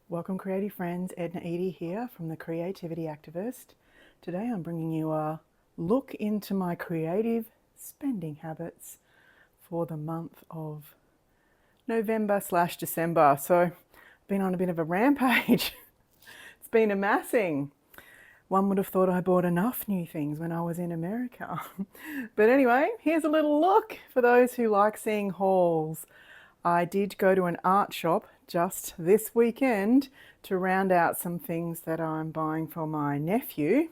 Welcome creative friends, Edna Edie here from the Creativity Activist. Today I'm bringing you a look into my creative spending habits for the month of November/December. So I've been on a bit of a rampage. It's been amassing. One would have thought I bought enough new things when I was in America. But anyway, here's a little look for those who like seeing hauls. I did go to an art shop just this weekend to round out some things that I'm buying for my nephew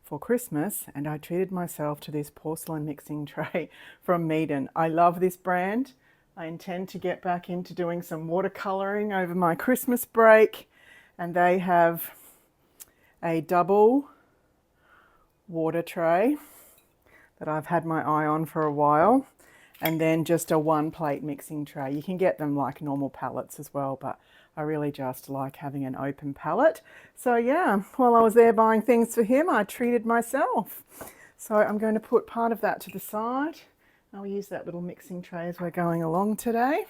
for Christmas, and I treated myself to this porcelain mixing tray from Meaden. I love this brand. I intend to get back into doing some watercolouring over my Christmas break, and they have a double water tray that I've had my eye on for a while, and then just a one plate mixing tray. You can get them like normal pallets as well, but I really just like having an open palette. So yeah, while I was there buying things for him, I treated myself. So I'm going to put part of that to the side. I'll use that little mixing tray as we're going along today.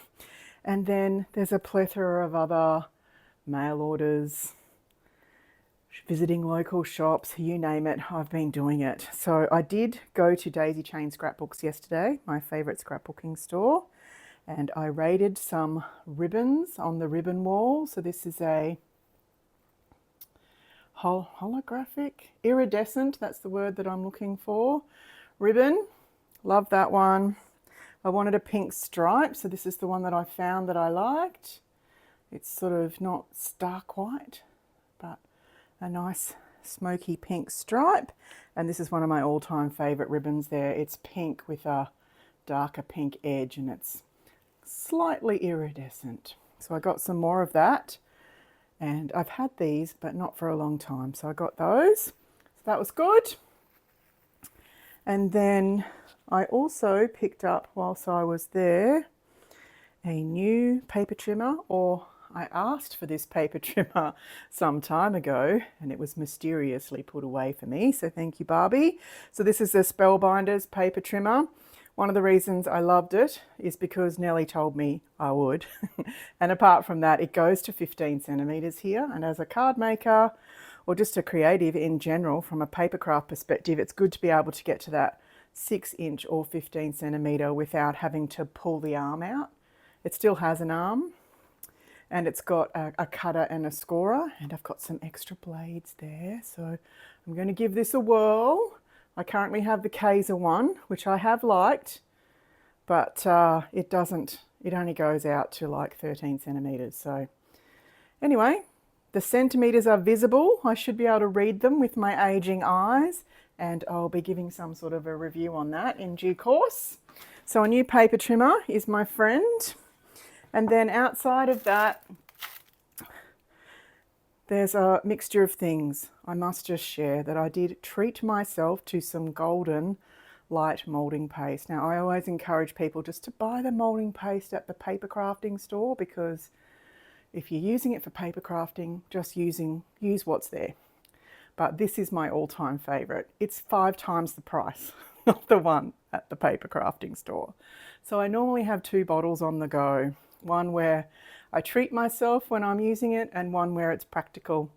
And then there's a plethora of other mail orders, visiting local shops, you name it, I've been doing it. So I did go to Daisy Chain Scrapbooks yesterday, my favourite scrapbooking store, and I raided some ribbons on the ribbon wall. So this is a holographic, iridescent, that's the word that I'm looking for, ribbon. Love that one. I wanted a pink stripe, so this is the one that I found that I liked. It's sort of not stark white, but a nice smoky pink stripe. And this is one of my all-time favourite ribbons there. It's pink with a darker pink edge, and it's slightly iridescent. So I got some more of that, and I've had these but not for a long time, so I got those. So that was good. And then I also picked up, whilst I was there, a new paper trimmer, or I asked for this paper trimmer some time ago, and it was mysteriously put away for me, so thank you, Barbie. So this is the Spellbinders paper trimmer. One of the reasons I loved it is because Nellie told me I would. And apart from that, it goes to 15 centimetres here, and as a card maker, or just a creative in general, from a papercraft perspective, it's good to be able to get to that 6-inch or 15 centimetre without having to pull the arm out. It still has an arm, and it's got a cutter and a scorer, and I've got some extra blades there. So I'm going to give this a whirl. I currently have the Kaiser one, which I have liked, but it only goes out to like 13 centimetres. So anyway, the centimetres are visible. I should be able to read them with my aging eyes, and I'll be giving some sort of a review on that in due course. So a new paper trimmer is my friend. And then outside of that, there's a mixture of things. I must just share that I did treat myself to some golden light moulding paste. Now, I always encourage people just to buy the moulding paste at the paper crafting store, because if you're using it for paper crafting, just use what's there. But this is my all-time favourite. It's 5 times the price of the one at the paper crafting store. So I normally have 2 bottles on the go. One where I treat myself when I'm using it, and one where it's practical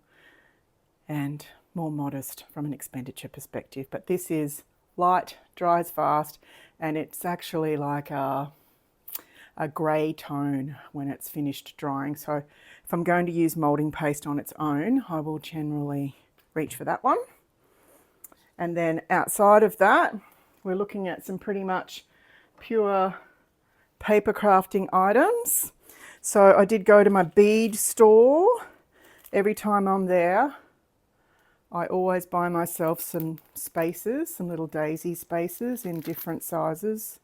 and more modest from an expenditure perspective. But this is light, dries fast, and it's actually like a grey tone when it's finished drying. So if I'm going to use moulding paste on its own, I will generally reach for that one. And then outside of that, we're looking at some pretty much pure paper crafting items. So I did go to my bead store. Every time I'm there, I always buy myself some spacers, some little daisy spacers in different sizes,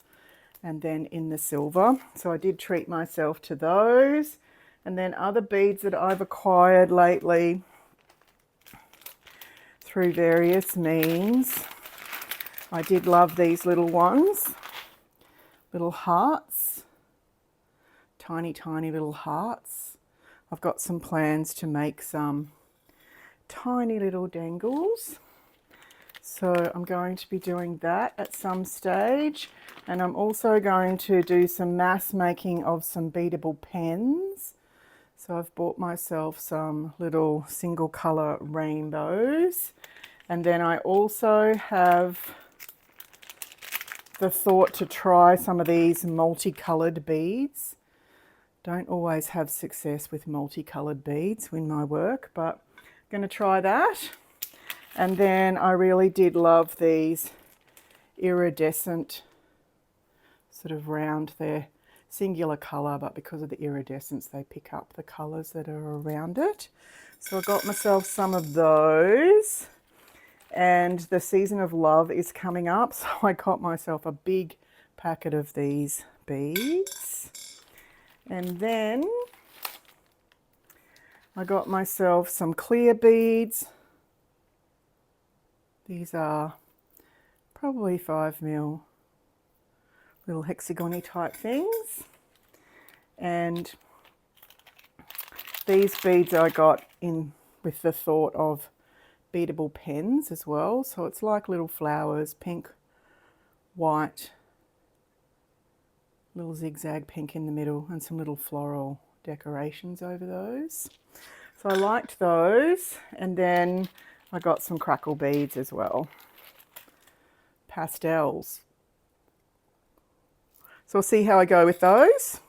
and then in the silver. So I did treat myself to those. And then other beads that I've acquired lately through various means. I did love these little ones, little hearts, tiny, tiny little hearts. I've got some plans to make some tiny little dangles. So I'm going to be doing that at some stage. And I'm also going to do some mass making of some beadable pens. So I've bought myself some little single colour rainbows. And then I also have the thought to try some of these multicoloured beads. Don't always have success with multicoloured beads in my work, but I'm going to try that. And then I really did love these iridescent sort of round, they're singular colour, but because of the iridescence they pick up the colours that are around it. So I got myself some of those, and the season of love is coming up, so I got myself a big packet of these beads. And then I got myself some clear beads. These are probably 5mm little hexagony type things. And these beads I got in with the thought of beadable pens as well. So it's like little flowers, pink, white, little zigzag pink in the middle, and some little floral decorations over those. So I liked those. And then I got some crackle beads as well, pastels. So we'll see how I go with those.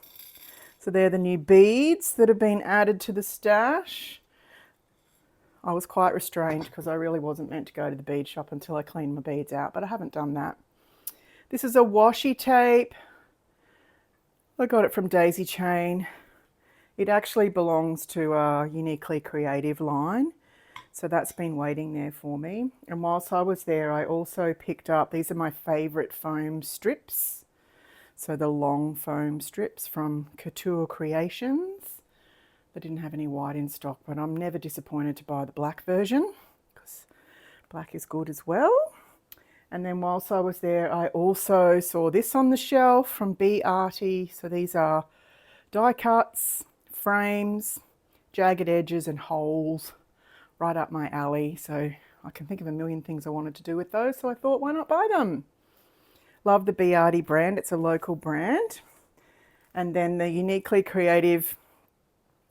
So they're the new beads that have been added to the stash. I was quite restrained because I really wasn't meant to go to the bead shop until I cleaned my beads out, but I haven't done that. This is a washi tape. I got it from Daisy Chain. It actually belongs to a Uniquely Creative line. So that's been waiting there for me. And whilst I was there, I also picked up, these are my favourite foam strips. So the long foam strips from Couture Creations. They didn't have any white in stock, but I'm never disappointed to buy the black version because black is good as well. And then whilst I was there, I also saw this on the shelf from Be Arty. So these are die cuts, frames, jagged edges and holes, right up my alley. So I can think of a million things I wanted to do with those. So I thought, why not buy them? Love the Be Arty brand. It's a local brand. And then the Uniquely Creative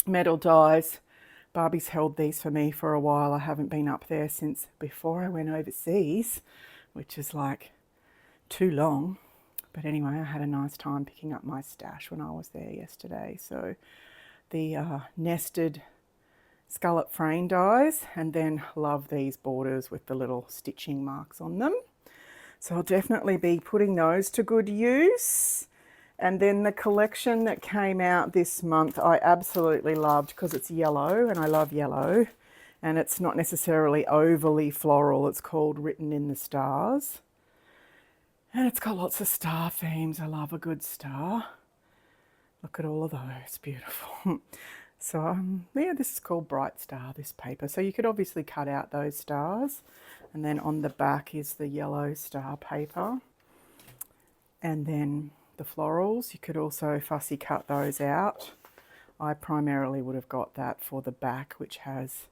metal dies. Barbie's held these for me for a while. I haven't been up there since before I went overseas, which is like too long. But anyway, I had a nice time picking up my stash when I was there yesterday. So the nested scallop frame dies, and then love these borders with the little stitching marks on them. So I'll definitely be putting those to good use. And then the collection that came out this month, I absolutely loved because it's yellow, and I love yellow. And it's not necessarily overly floral. It's called Written in the Stars. And it's got lots of star themes. I love a good star. Look at all of those, beautiful. So yeah, this is called Bright Star, this paper. So you could obviously cut out those stars. And then on the back is the yellow star paper. And then the florals, you could also fussy cut those out. I primarily would have got that for the back, which has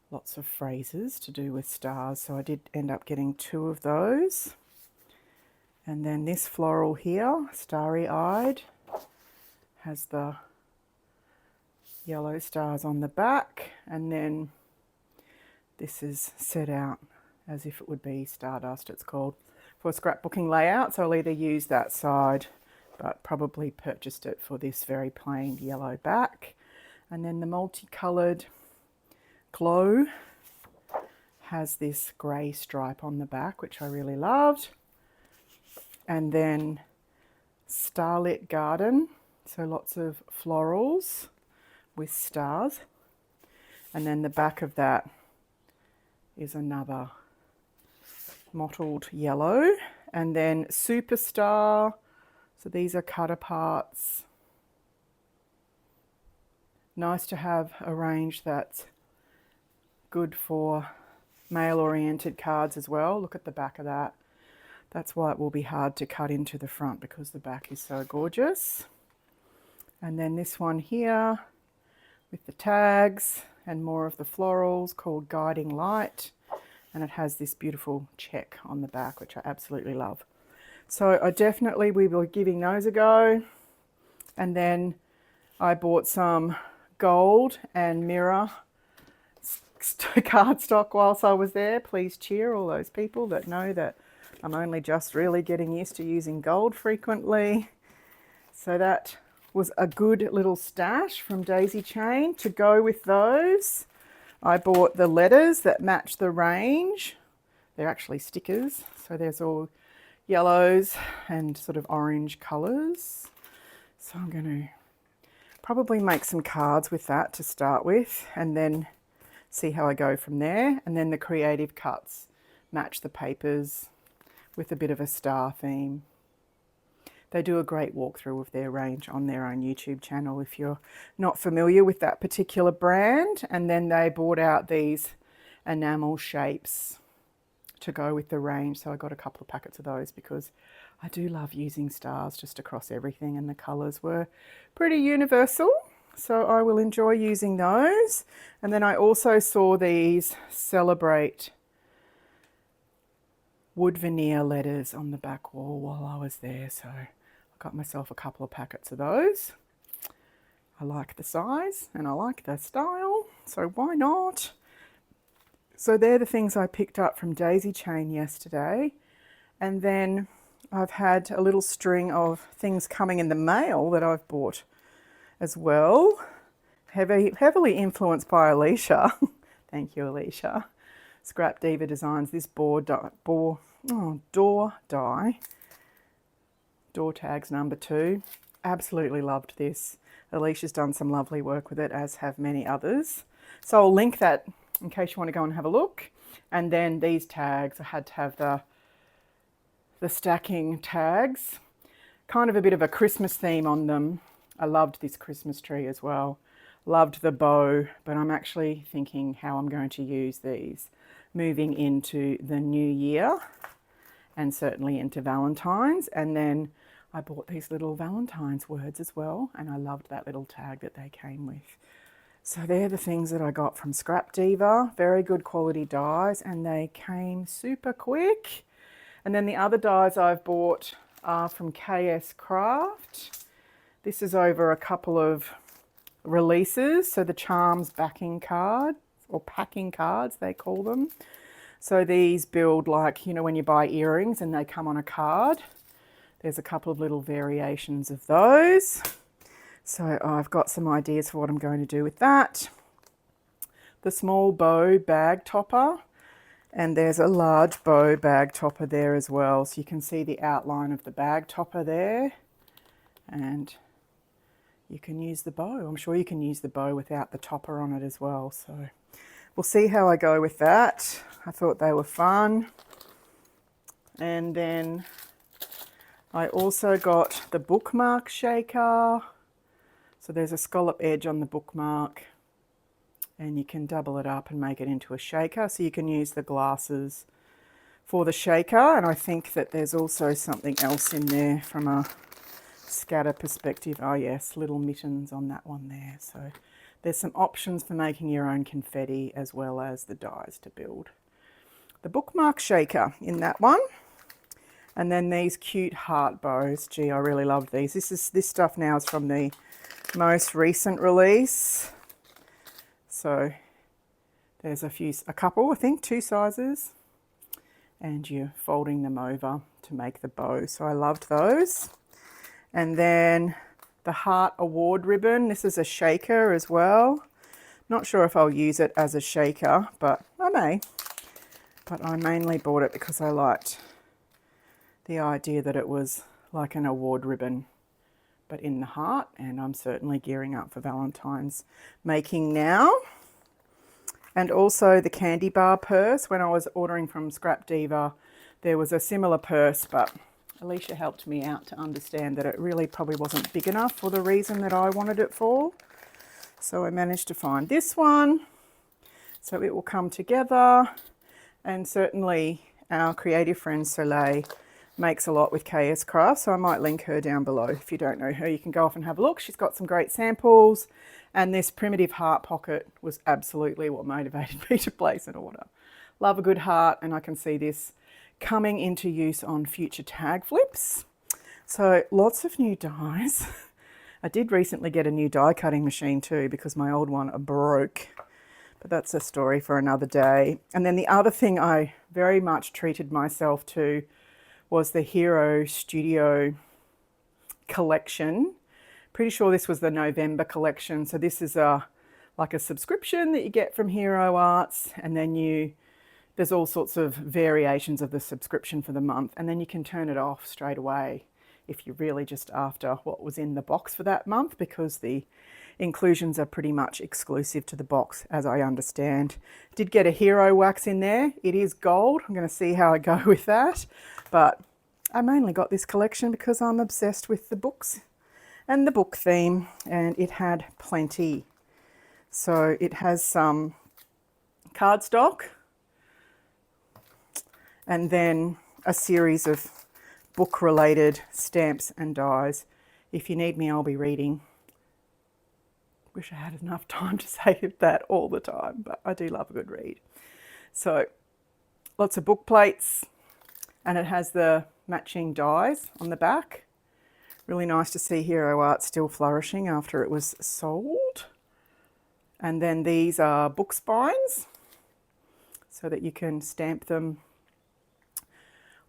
lots of phrases to do with stars. So I did end up getting 2 of those. And then this floral here, Starry Eyed, has the yellow stars on the back. And then this is set out as if it would be Stardust, it's called, for scrapbooking layout. So I'll either use that side, but probably purchased it for this very plain yellow back. And then the multicoloured Glow has this grey stripe on the back, which I really loved. And then Starlit Garden, so lots of florals with stars. And then the back of that is another mottled yellow. And then Superstar, so these are cut aparts. Nice to have a range that's good for male-oriented cards as well. Look at the back of that. That's why it will be hard to cut into the front, because the back is so gorgeous. And then this one here with the tags and more of the florals, called Guiding Light. And it has this beautiful check on the back, which I absolutely love. So I definitely will be giving those a go. And then I bought some gold and mirror cardstock whilst I was there. Please cheer all those people that know that I'm only just really getting used to using gold frequently. So that was a good little stash from Daisy Chain. To go with those, I bought the letters that match the range. They're actually stickers, so there's all yellows and sort of orange colours. So I'm going to probably make some cards with that to start with, and then see how I go from there. And then the creative cuts match the papers with a bit of a star theme. They do a great walkthrough of their range on their own YouTube channel if you're not familiar with that particular brand. And then they brought out these enamel shapes to go with the range. So I got a couple of packets of those because I do love using stars just across everything, and the colours were pretty universal. So I will enjoy using those. And then I also saw these Celebrate wood veneer letters on the back wall while I was there. So I got myself a couple of packets of those. I like the size and I like the style, so why not? So they're the things I picked up from Daisy Chain yesterday. And then I've had a little string of things coming in the mail that I've bought as well. Heavily influenced by Alicia. Thank you, Alicia. Scrap Diva Designs, this door tags number 2. Absolutely loved this. Alicia's done some lovely work with it, as have many others. So I'll link that in case you want to go and have a look. And then these tags, I had to have the stacking tags. Kind of a bit of a Christmas theme on them. I loved this Christmas tree as well. Loved the bow, but I'm actually thinking how I'm going to use these moving into the new year and certainly into Valentine's. And then I bought these little Valentine's words as well, and I loved that little tag that they came with. So they're the things that I got from Scrap Diva. Very good quality dies, and they came super quick. And then the other dies I've bought are from KS Craft. This is over a couple of releases. So the Charms backing card, or packing cards they call them. So these build like, you know, when you buy earrings and they come on a card. There's a couple of little variations of those. So I've got some ideas for what I'm going to do with that. The small bow bag topper, and there's a large bow bag topper there as well. So you can see the outline of the bag topper there, and you can use the bow. I'm sure you can use the bow without the topper on it as well. So we'll see how I go with that. I thought they were fun. And then I also got the bookmark shaker. So there's a scallop edge on the bookmark, and you can double it up and make it into a shaker. So you can use the glasses for the shaker. And I think that there's also something else in there from a scatter perspective. Oh yes, little mittens on that one there. So there's some options for making your own confetti as well as the dies to build the bookmark shaker in that one. And then these cute heart bows. Gee, I really love these. This stuff now is from the most recent release. So there's a couple, I think 2 sizes, and you're folding them over to make the bow. So I loved those. And then the Heart Award ribbon. This is a shaker as well. Not sure if I'll use it as a shaker, but I may. But I mainly bought it because I liked the idea that it was like an award ribbon, but in the heart. And I'm certainly gearing up for Valentine's making now. And also the candy bar purse. When I was ordering from Scrap Diva, there was a similar purse, but Alicia helped me out to understand that it really probably wasn't big enough for the reason that I wanted it for. So I managed to find this one. So it will come together. And certainly our creative friend Soleil makes a lot with KS Craft, so I might link her down below. If you don't know her, you can go off and have a look. She's got some great samples, and this primitive heart pocket was absolutely what motivated me to place an order. Love a good heart, and I can see this coming into use on future tag flips. So lots of new dies. I did recently get a new die cutting machine too because my old one broke, but that's a story for another day. And then the other thing I very much treated myself to was the Hero Studio collection. Pretty sure this was the November collection. So this is like a subscription that you get from Hero Arts, and then there's all sorts of variations of the subscription for the month, and then you can turn it off straight away if you're really just after what was in the box for that month, because the inclusions are pretty much exclusive to the box, as I understand. Did get a Hero wax in there. It is gold. I'm going to see how I go with that. But I mainly got this collection because I'm obsessed with the books and the book theme, and it had plenty. So it has some cardstock and then a series of book-related stamps and dies. If you need me, I'll be reading. Wish I had enough time to say that all the time, but I do love a good read. So lots of book plates, and it has the matching dies on the back. Really nice to see Hero Art still flourishing after it was sold. And then these are book spines so that you can stamp them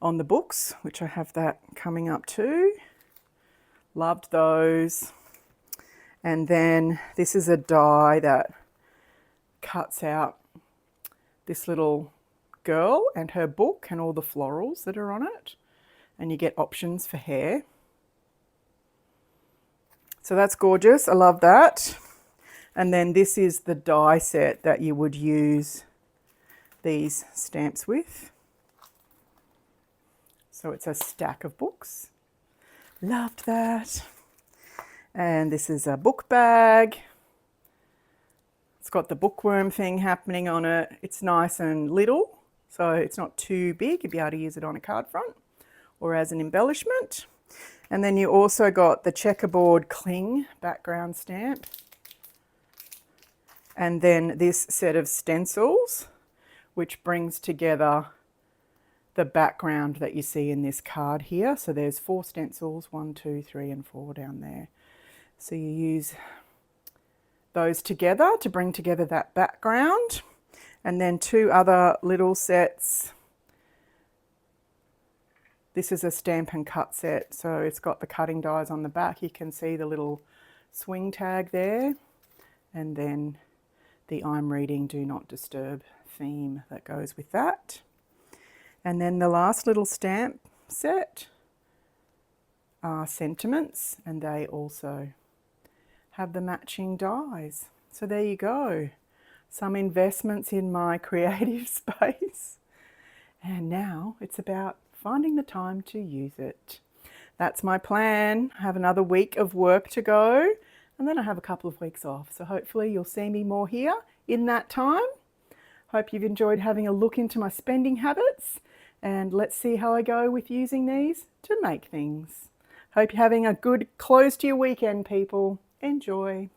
on the books, which I have that coming up too. Loved those. And then this is a die that cuts out this little girl and her book and all the florals that are on it. And you get options for hair. So that's gorgeous. I love that. And then this is the die set that you would use these stamps with. So it's a stack of books. Loved that. And this is a book bag. It's got the bookworm thing happening on it. It's nice and little, so it's not too big. You'll be able to use it on a card front or as an embellishment. And then you also got the checkerboard cling background stamp. And then this set of stencils, which brings together the background that you see in this card here. So there's 4 stencils, 1, 2, 3, and 4 down there. So you use those together to bring together that background. And then 2 other little sets. This is a stamp and cut set. So it's got the cutting dies on the back. You can see the little swing tag there. And then the I'm reading Do Not Disturb theme that goes with that. And then the last little stamp set are sentiments, and they also have the matching dies. So there you go. Some investments in my creative space. And now it's about finding the time to use it. That's my plan. I have another week of work to go, and then I have a couple of weeks off. So hopefully you'll see me more here in that time. Hope you've enjoyed having a look into my spending habits, and let's see how I go with using these to make things. Hope you're having a good close to your weekend, people. Enjoy.